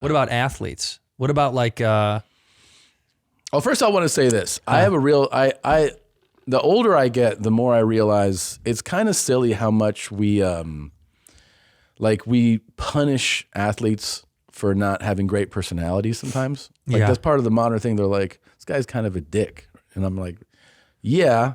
What about athletes? What about like? First I want to say this. I have a real. The older I get, the more I realize it's kind of silly how much we we punish athletes for not having great personalities sometimes. Like that's part of the modern thing. They're like, this guy's kind of a dick. And I'm like, yeah.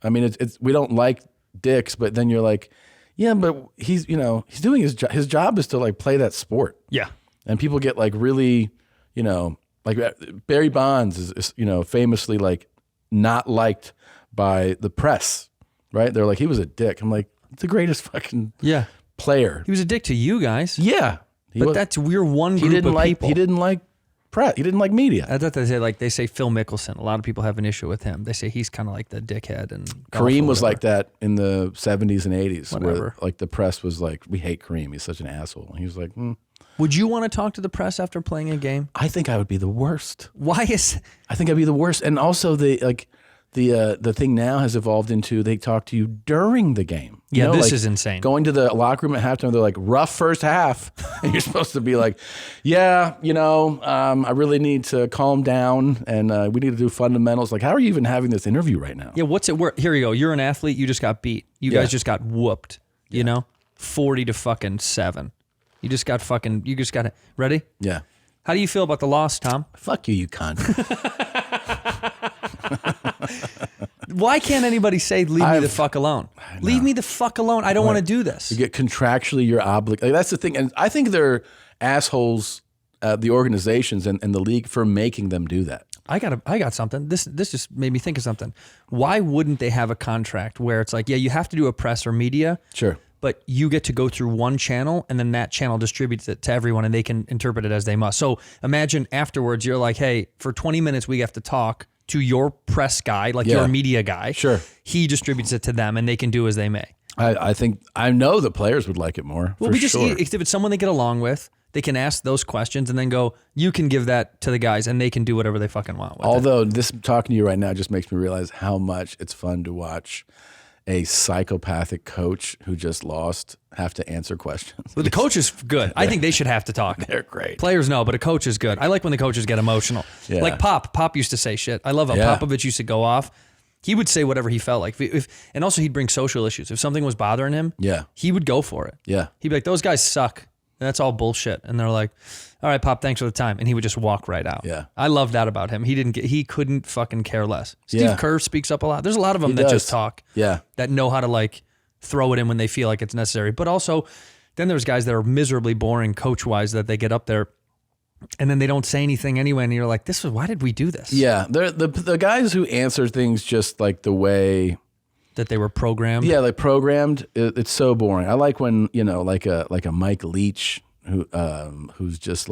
I mean, it's we don't like dicks, but then you're like, yeah, but he's doing his job. His job is to like play that sport. Yeah. And people get like really, like Barry Bonds is famously like not liked by the press, right? They're like, he was a dick. I'm like, the greatest fucking player. He was a dick to you guys. Yeah. We're one group of people. He didn't like press. He didn't like media. I thought they say Phil Mickelson. A lot of people have an issue with him. They say he's kind of like the dickhead. And Kareem was like that in the 70s and 80s. Whatever. Where like the press was like, we hate Kareem. He's such an asshole. And he was like, Would you want to talk to the press after playing a game? I think I would be the worst. Why is? I think I'd be the worst. And also the thing now has evolved into they talk to you during the game. Yeah, this is insane. Going to the locker room at halftime, they're like, rough first half. And you're supposed to be like, yeah, I really need to calm down and we need to do fundamentals. Like, how are you even having this interview right now? Yeah, what's it worth? Here you go. You're an athlete. You just got beat. You guys just got whooped, 40-7. You just got ready? Yeah. How do you feel about the loss, Tom? Fuck you, you cunt. Why can't anybody say, leave me the fuck alone? Leave me the fuck alone. I don't want to do this. You get contractually you're obligated. That's the thing. And I think they're assholes, the organizations and the league for making them do that. I got something. This just made me think of something. Why wouldn't they have a contract where it's like, yeah, you have to do a press or media. Sure. But you get to go through one channel and then that channel distributes it to everyone and they can interpret it as they must. So imagine afterwards you're like, hey, for 20 minutes we have to talk to your press guy, like your media guy. Sure. He distributes it to them and they can do as they may. I know the players would like it more. Well, if it's someone they get along with, they can ask those questions and then go, you can give that to the guys and they can do whatever they fucking want with Although this talking to you right now just makes me realize how much it's fun to watch a psychopathic coach who just lost have to answer questions. But the coach is good. I think they should have to talk. They're great. Players no, but a coach is good. I like when the coaches get emotional. Yeah. Like Pop. Pop used to say shit. I love how Popovich used to go off. He would say whatever he felt like. And also he'd bring social issues. If something was bothering him, he would go for it. Yeah. He'd be like, those guys suck. That's all bullshit. And they're like, all right, Pop, thanks for the time. And he would just walk right out. Yeah. I love that about him. He couldn't fucking care less. Steve Kerr speaks up a lot. There's a lot of them that just talk. Yeah. That know how to like throw it in when they feel like it's necessary. But also, then there's guys that are miserably boring coach-wise that they get up there and then they don't say anything anyway. And you're like, why did we do this? Yeah. They're the guys who answer things just like the way that they were programmed. Yeah, like programmed. It's so boring. I like when, like a Mike Leach who's just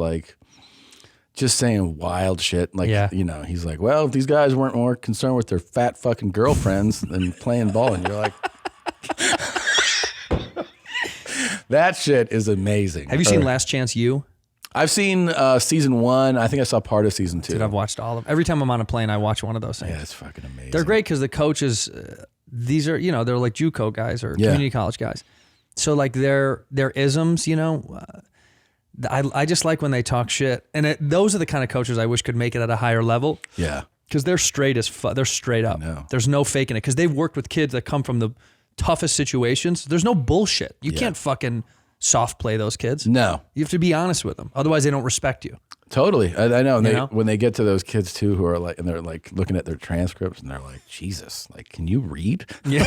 saying wild shit. Like, he's like, well, if these guys weren't more concerned with their fat fucking girlfriends than playing ball. And you're like, that shit is amazing. Have you seen Last Chance U? I've seen season 1. I think I saw part of season 2. Dude, I've watched all of them. Every time I'm on a plane, I watch one of those things. Yeah, it's fucking amazing. They're great because the coaches, these are, they're like JUCO guys or community college guys. So like their isms, I just like when they talk shit. And those are the kind of coaches I wish could make it at a higher level. Yeah. Because they're straight as fuck. They're straight up. There's no faking it. Because they've worked with kids that come from the toughest situations. There's no bullshit. You can't fucking soft play those kids. No. You have to be honest with them. Otherwise, they don't respect you. Totally. I know. And when they get to those kids too who are like, and they're like looking at their transcripts and they're like, Jesus, like, can you read? Yeah.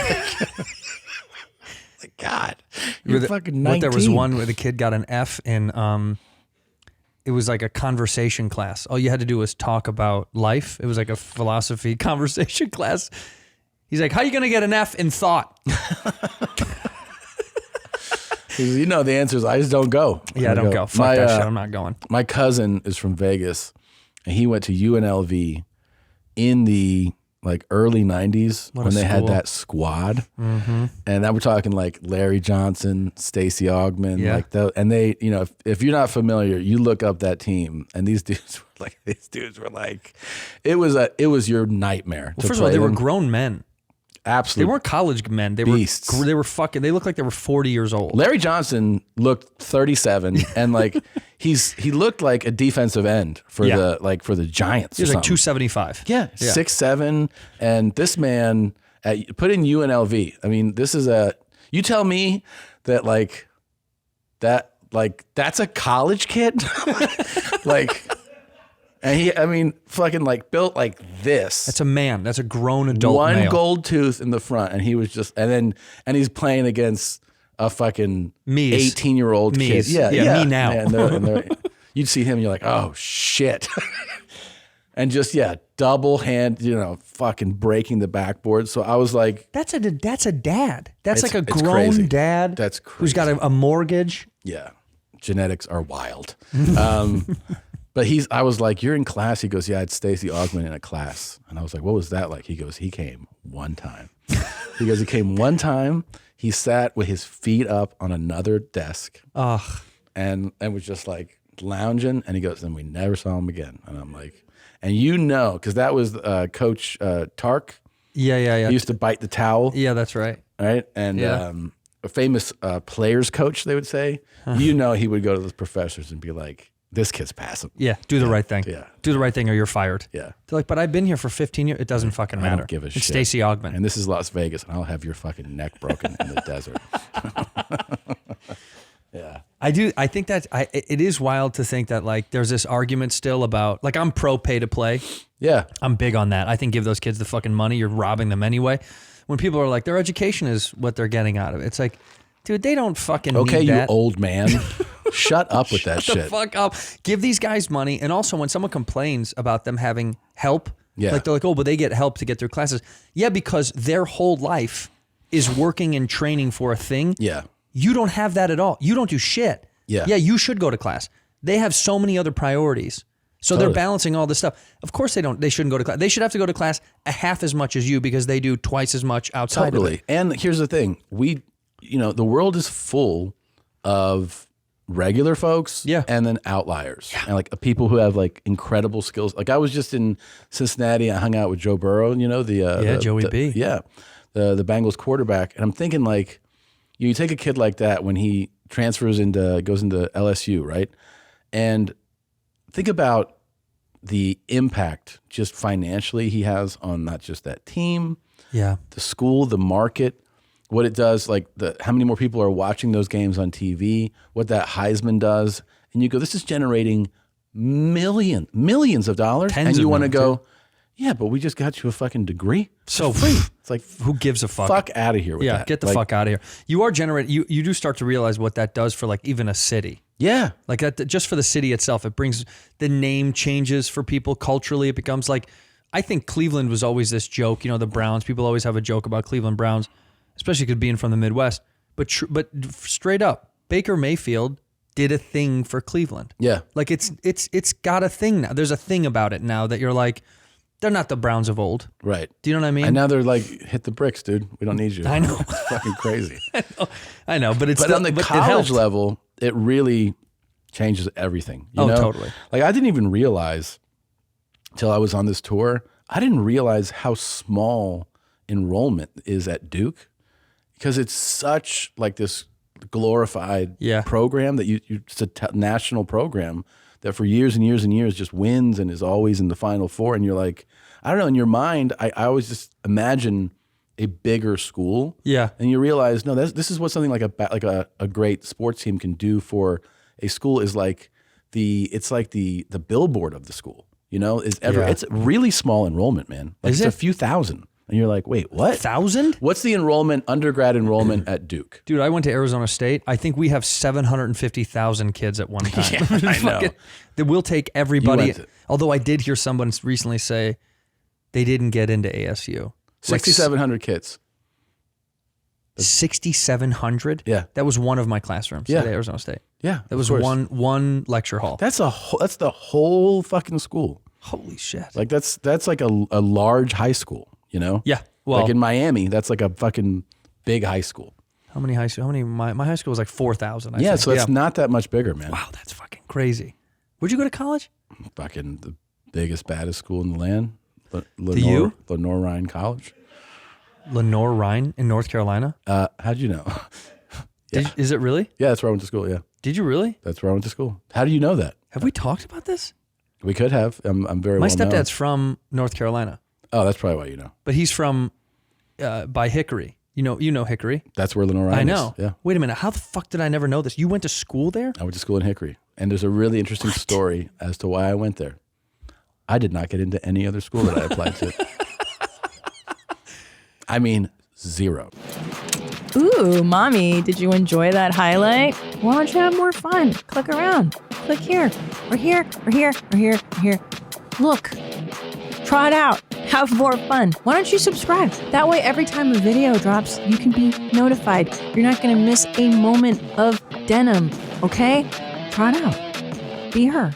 Like, God, you're fucking 19. There was one where the kid got an F in, it was like a conversation class. All you had to do was talk about life. It was like a philosophy conversation class. He's like, how are you going to get an F in thought? The answer is I just don't go. Yeah, I don't go. Fuck that shit. I'm not going. My cousin is from Vegas, and he went to UNLV in the early 90s when they had that squad. Mm-hmm. And that we're talking like Larry Johnson, Stacey Augmon, and they, if you're not familiar, you look up that team and these dudes were like, it was your nightmare. Well, first of all, they were grown men. absolute. They weren't college men. They beasts. They were fucking. They looked like they were 40 years old. Larry Johnson looked 37, and like he looked like a defensive end for the Giants. He was like 275. Yeah, 6'7", and this man put in UNLV. I mean, this is you tell me that that's a college kid, like. And fucking like built like this. That's a man. That's a grown adult male. One gold tooth in the front, and he was just, and he's playing against a fucking 18-year-old kid. Yeah, me now. And you'd see him, and you're like, oh shit, and just double hand, fucking breaking the backboard. So I was like, that's a dad. That's like a grown crazy. Dad. That's crazy. Who's got a mortgage. Yeah, genetics are wild. But I was like, you're in class? He goes, yeah, I had Stacey Augmon in a class. And I was like, what was that like? He goes, he came one time. He goes, he came one time. He sat with his feet up on another desk and was just like lounging. And he goes, and we never saw him again. And I'm like, and because that was Coach Tark. Yeah. He used to bite the towel. Yeah, that's right. Right? And a famous players coach, they would say. He would go to the professors and be like, this kid's passing. Yeah, do the right thing. Yeah. Do the right thing or you're fired. Yeah. They're like, but I've been here for 15 years. It doesn't fucking matter. I don't give a shit. It's Stacey Augmon. And this is Las Vegas, and I'll have your fucking neck broken in the desert. Yeah. I think that it is wild to think that like there's this argument still about, like, I'm pro pay to play. Yeah. I'm big on that. I think give those kids the fucking money. You're robbing them anyway. When people are like, their education is what they're getting out of it. It's like, dude, they don't fucking need that. Okay, you old man. Shut up with that shit. Shut the fuck up. Give these guys money. And also when someone complains about them having help, like they're like, oh, but they get help to get through classes. Yeah, because their whole life is working and training for a thing. Yeah. You don't have that at all. You don't do shit. Yeah. Yeah, you should go to class. They have so many other priorities. So they're balancing all this stuff. Of course they shouldn't go to class. They should have to go to class a half as much as you because they do twice as much outside of it. And here's the thing. The world is full of regular folks and then outliers and like people who have like incredible skills. Like I was just in Cincinnati. I hung out with Joe Burrow, Joey B. Yeah. The Bengals quarterback. And I'm thinking like, you take a kid like that when he goes into LSU, right? And think about the impact just financially he has on not just that team, the school, the market, what it does, like how many more people are watching those games on TV, what that Heisman does. And you go, this is generating millions of dollars. Tens and you want to go, too. Yeah, but we just got you a fucking degree. So free. It's like, who gives a fuck? Fuck out of here with that. Yeah, get the fuck out of here. You are generating, you do start to realize what that does for like even a city. Yeah. Like that, just for the city itself, it brings the name changes for people culturally. It becomes like, I think Cleveland was always this joke, the Browns, people always have a joke about Cleveland Browns, especially because being from the Midwest. But straight up, Baker Mayfield did a thing for Cleveland. Yeah. Like it's got a thing now. There's a thing about it now that you're like, they're not the Browns of old. Right. Do you know what I mean? And now they're like, hit the bricks, dude. We don't need you. I know. It's fucking crazy. I know, but it's but on the college level, it really changes everything. You know? Totally. Like I didn't even realize till I was on this tour, I didn't realize how small enrollment is at Duke because it's such like this glorified program that it's a national program that for years and years and years just wins and is always in the Final Four. And you're like, I don't know, in your mind, I always just imagine a bigger school. Yeah. And you realize, no, this is what something like a great sports team can do for a school is like it's like the billboard of the school, it's really small enrollment, man. Like it's a few thousand. And you're like, wait, what? 1,000? What's the undergrad enrollment at Duke? Dude, I went to Arizona State. I think we have 750,000 kids at one time. I know. That will take everybody. Although I did hear someone recently say they didn't get into ASU. 6,700 kids. 6,700? Yeah. That was one of my classrooms at Arizona State. Yeah. That was one lecture hall. That's the whole fucking school. Holy shit. Like that's like a large high school. Yeah. Well, like in Miami, that's like a fucking big high school. How many high school? My high school was like 4,000. Yeah, so it's not that much bigger, man. Wow, that's fucking crazy. Where'd you go to college? Fucking the biggest, baddest school in the land. U? Lenore Ryan College. Lenore Ryan in North Carolina? How'd you know? Is it really? Yeah, that's where I went to school, yeah. Did you really? That's where I went to school. How do you know that? Have we talked about this? We could have. I'm very My well known. stepdad's from North Carolina. Oh, that's probably why you know. But he's from by Hickory. You know Hickory. That's where Lenore Ryan I know. is. Yeah. Wait a minute. How the fuck did I never know this? You went to school there? I went to school in Hickory. And there's a really interesting story as to why I went there. I did not get into any other school that I applied to. I mean, 0. Ooh, mommy, did you enjoy that highlight? Why don't you have more fun? Click around. Click here, or here, or here, or here, or here. Look, try it out. Have more fun. Why don't you subscribe? That way, every time a video drops, you can be notified. You're not going to miss a moment of denim, okay? Try it out. Be her.